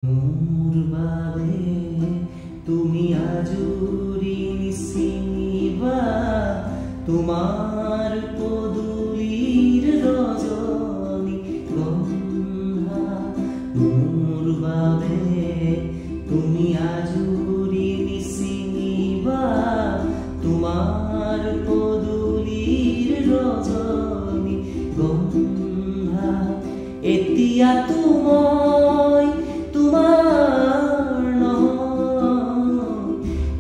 মোৰ বাবে তুমি আজৰি নিচিনিবা তোমাৰ পদূলিৰ ৰজনী গন্ধা। মোৰ বাবে তুমি আজৰি নিচিনিবা তোমাৰ পদূলিৰ ৰজনী গন্ধা। এতিয়াতো মই তোমাৰ নহয়,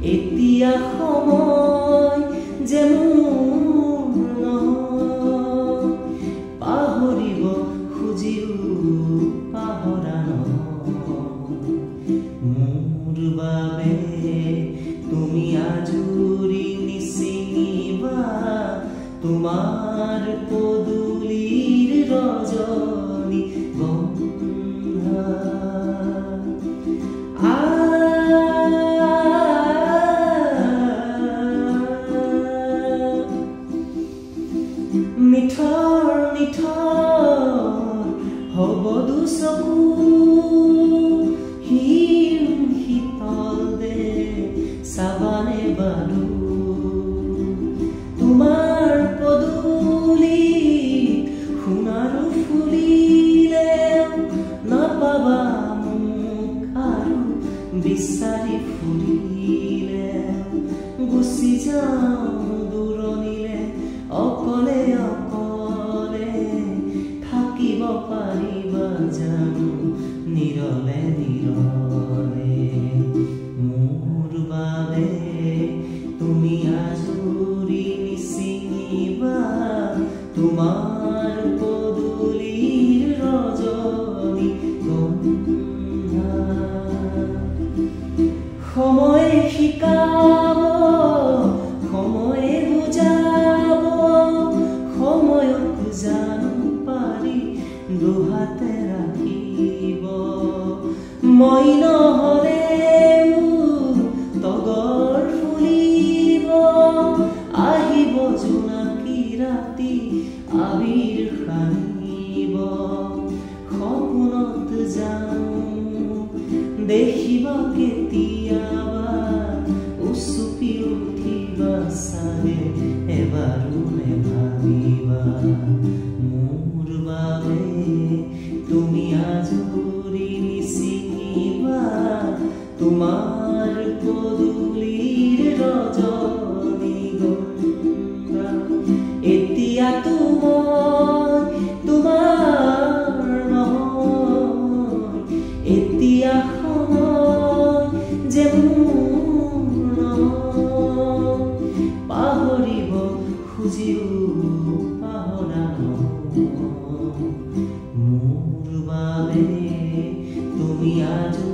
এতিয়া সময় যে মোৰ নহয়। পাহৰিব খুজিও পাহৰা নহয়। মোৰ বাবে তুমি আজৰি নিচিনিবা তোমাৰ পদূলিৰ ৰজনী গন্ধা। নিঠৰ নিঠৰ হ'ব দুচকু হিম শীতল দে চাবানে বাৰু তোমাৰ পদূলি সোণাৰু ফুলিলে নাপাবা মোক আৰু বিচাৰি ফুৰিলে গুচি যাওঁ দূৰণিলে অকলে অকলে থাকিব পাৰিবা জানো নিৰলে নিৰলে। মোৰ বাবে তুমি আজৰি নিচিনিবা তোমাৰ পদূলিৰ ৰজনী গন্ধা। সময়ে শিকাব সময়ে বুজাব সময়ক জানো পাৰি দুহাতে ৰাখিব। মই নহলেও তগৰ ফুলিব আহিব জোনাকী ৰাতি আবিৰ সানিব। সপোনত জানো দেখিবা কেতিয়াবা উচুপি উঠিবা চাগে এবাৰো নেভাবিবা। মোৰ বাবে তুমি আজৰি নিচিনিবা তোমাৰ পদূলিৰ ৰজনী গন্ধা। এতিয়াতো মই তোমাৰ নহয়, এতিয়া সময় যে মোৰ নহয়। পাহৰিব খুজিও পাহৰা নহয়। মোৰ বাবে তুমি আজৰি